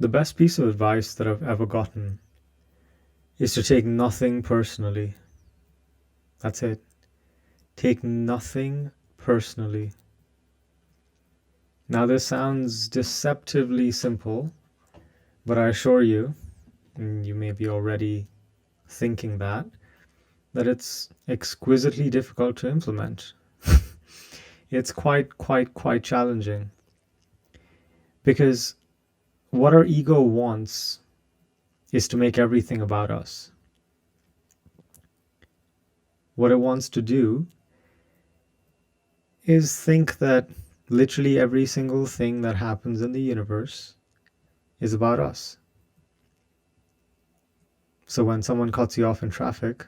The best piece of advice that I've ever gotten is to take nothing personally. That's it. Take nothing personally. Now, this sounds deceptively simple, but I assure you, and you may be already thinking that it's exquisitely difficult to implement. It's quite challenging because what our ego wants is to make everything about us. What it wants to do is think that literally every single thing that happens in the universe is about us. So when someone cuts you off in traffic,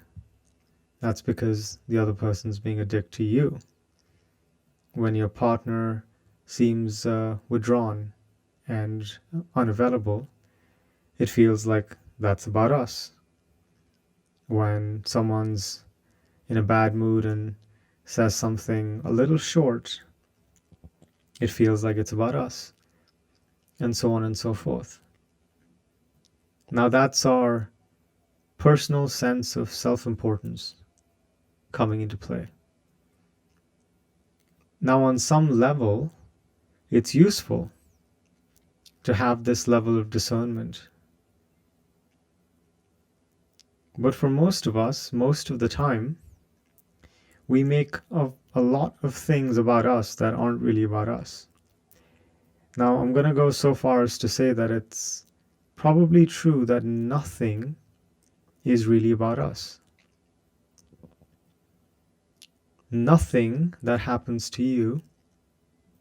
that's because the other person's being a dick to you. When your partner seems withdrawn and unavailable, it feels like that's about us. When someone's in a bad mood and says something a little short, it feels like it's about us, and so on and so forth. Now that's our personal sense of self-importance coming into play. Now, on some level, it's useful to have this level of discernment. But for most of us, most of the time, we make a lot of things about us that aren't really about us. Now, I'm going to go so far as to say that it's probably true that nothing is really about us. Nothing that happens to you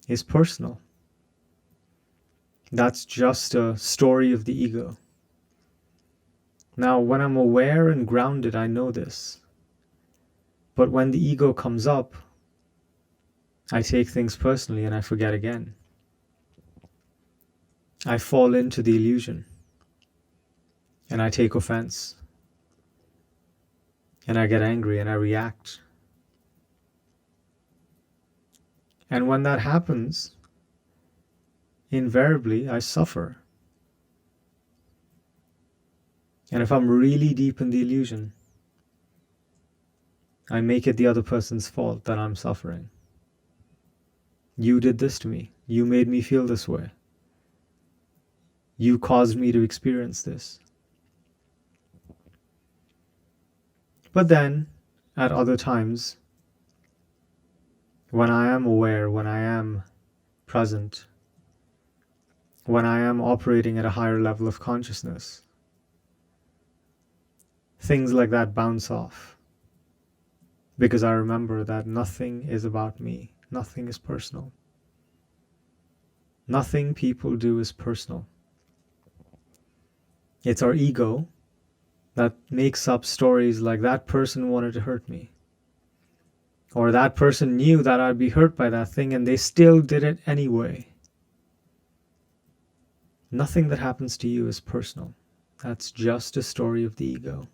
is personal. That's just a story of the ego. Now, when I'm aware and grounded, I know this. But when the ego comes up, I take things personally and I forget again. I fall into the illusion and I take offense and I get angry and I react. And when that happens, invariably I suffer. And if I'm really deep in the illusion, I make it the other person's fault that I'm suffering. You did this to me. You made me feel this way. You caused me to experience this. But then, at other times, when I am aware, when I am present, when I am operating at a higher level of consciousness, things like that bounce off. Because I remember that nothing is about me. Nothing is personal. Nothing people do is personal. It's our ego that makes up stories like that person wanted to hurt me. Or that person knew that I'd be hurt by that thing and they still did it anyway. Nothing that happens to you is personal. That's just a story of the ego.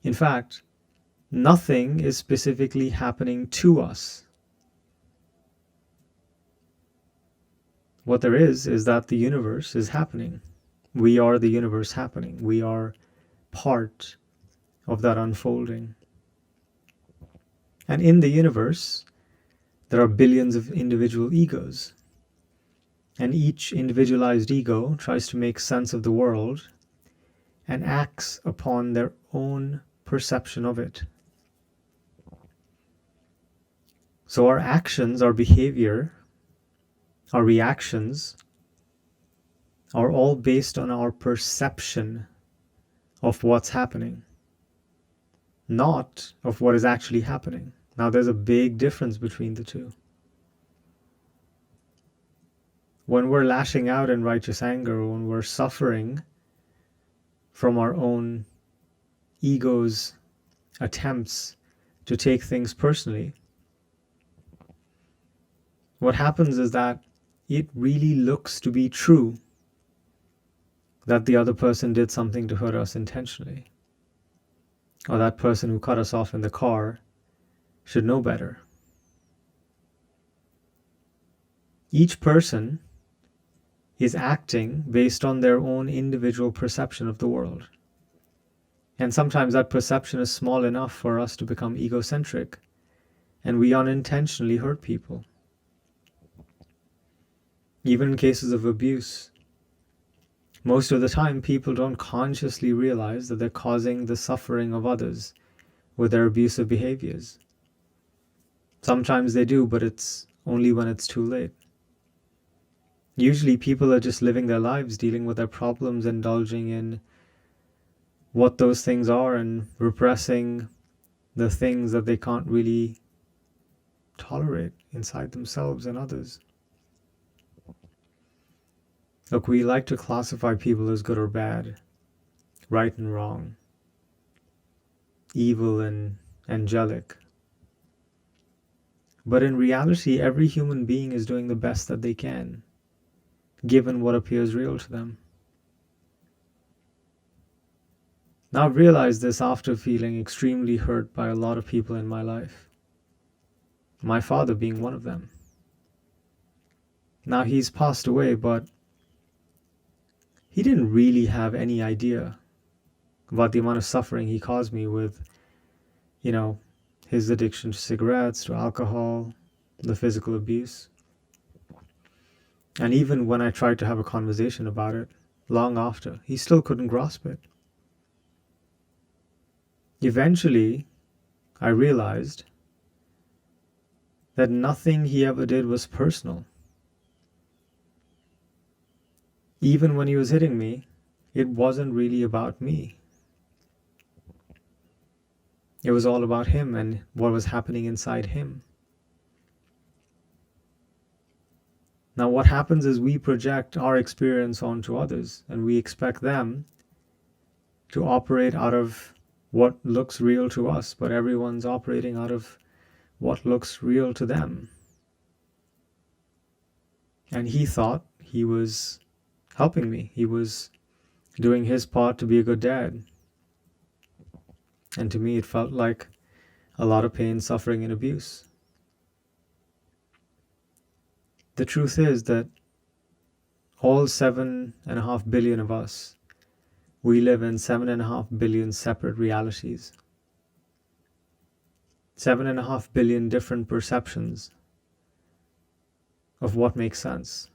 In fact, nothing is specifically happening to us. What there is that the universe is happening. We are the universe happening. We are part of that unfolding. And in the universe, there are billions of individual egos. And each individualized ego tries to make sense of the world and acts upon their own perception of it. So our actions, our behavior, our reactions are all based on our perception of what's happening, not of what is actually happening. Now, there's a big difference between the two. When we're lashing out in righteous anger, when we're suffering from our own ego's attempts to take things personally, what happens is that it really looks to be true that the other person did something to hurt us intentionally. Or that person who cut us off in the car should know better. Each person is acting based on their own individual perception of the world. And sometimes that perception is small enough for us to become egocentric, and we unintentionally hurt people. Even in cases of abuse, most of the time people don't consciously realize that they're causing the suffering of others with their abusive behaviors. Sometimes they do, but it's only when it's too late. Usually people are just living their lives, dealing with their problems, indulging in what those things are, and repressing the things that they can't really tolerate inside themselves and others. Look, we like to classify people as good or bad, right and wrong, evil and angelic. But in reality, every human being is doing the best that they can, given what appears real to them. Now, I've realized this after feeling extremely hurt by a lot of people in my life, my father being one of them. Now, he's passed away, but he didn't really have any idea about the amount of suffering he caused me with, his addiction to cigarettes, to alcohol, the physical abuse. And even when I tried to have a conversation about it, long after, he still couldn't grasp it. Eventually, I realized that nothing he ever did was personal. Even when he was hitting me, it wasn't really about me. It was all about him and what was happening inside him. Now, what happens is we project our experience onto others, and we expect them to operate out of what looks real to us, but everyone's operating out of what looks real to them. And he thought he was helping me. He was doing his part to be a good dad. And to me, it felt like a lot of pain, suffering, and abuse. The truth is that all 7.5 billion of us, we live in 7.5 billion separate realities. 7.5 billion different perceptions of what makes sense.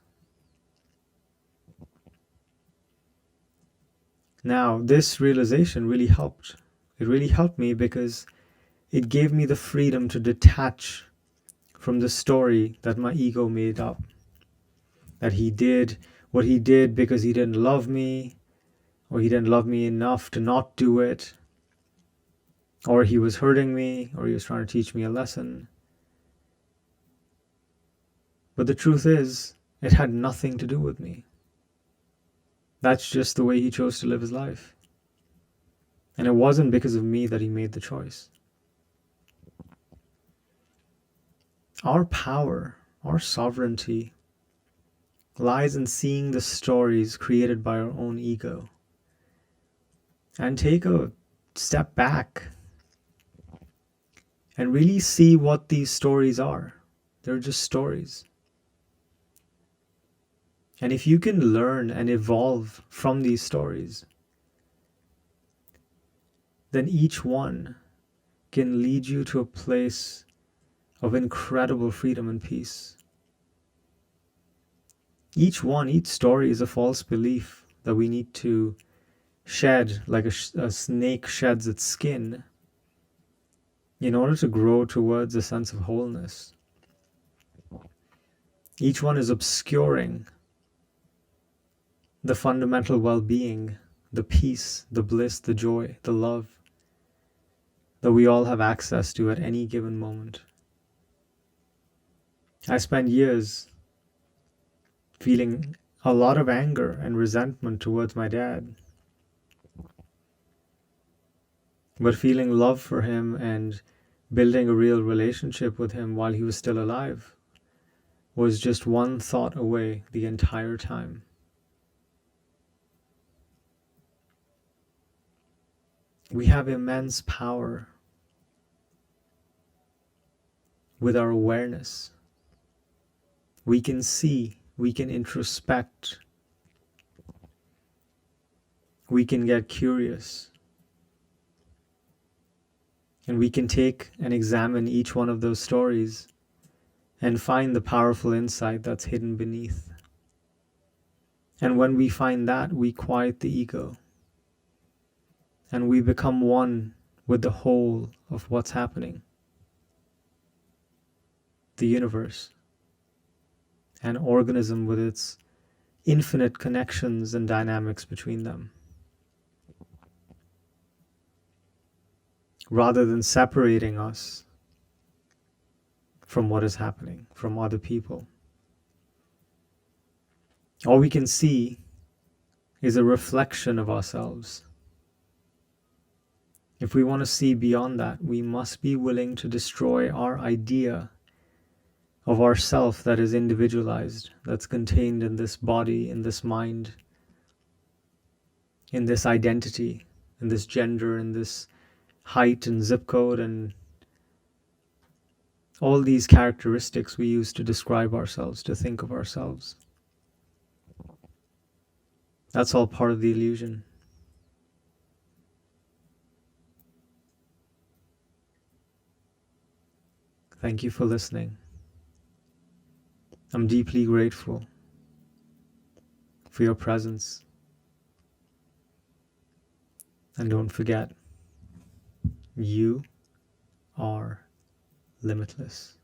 Now, this realization really helped. It really helped me because it gave me the freedom to detach from the story that my ego made up. That he did what he did because he didn't love me, or he didn't love me enough to not do it, or he was hurting me, or he was trying to teach me a lesson. But the truth is, it had nothing to do with me. That's just the way he chose to live his life. And it wasn't because of me that he made the choice. Our power, our sovereignty, lies in seeing the stories created by our own ego and take a step back and really see what these stories are. They're just stories. And if you can learn and evolve from these stories, then each one can lead you to a place of incredible freedom and peace. Each story is a false belief that we need to shed, like a snake sheds its skin, in order to grow towards a sense of wholeness. Each one is obscuring the fundamental well-being, the peace, the bliss, the joy, the love that we all have access to at any given moment. I spent years feeling a lot of anger and resentment towards my dad, but feeling love for him and building a real relationship with him while he was still alive was just one thought away the entire time. We have immense power with our awareness. We can see, we can introspect, we can get curious, and we can take and examine each one of those stories and find the powerful insight that's hidden beneath. And when we find that, we quiet the ego and we become one with the whole of what's happening, the universe, an organism with its infinite connections and dynamics between them. Rather than separating us from what is happening, from other people, all we can see is a reflection of ourselves. If we want to see beyond that, we must be willing to destroy our idea of ourself that is individualized, that's contained in this body, in this mind, in this identity, in this gender, in this height and zip code, and all these characteristics we use to describe ourselves, to think of ourselves. That's all part of the illusion. Thank you for listening. I'm deeply grateful for your presence. And don't forget, you are limitless.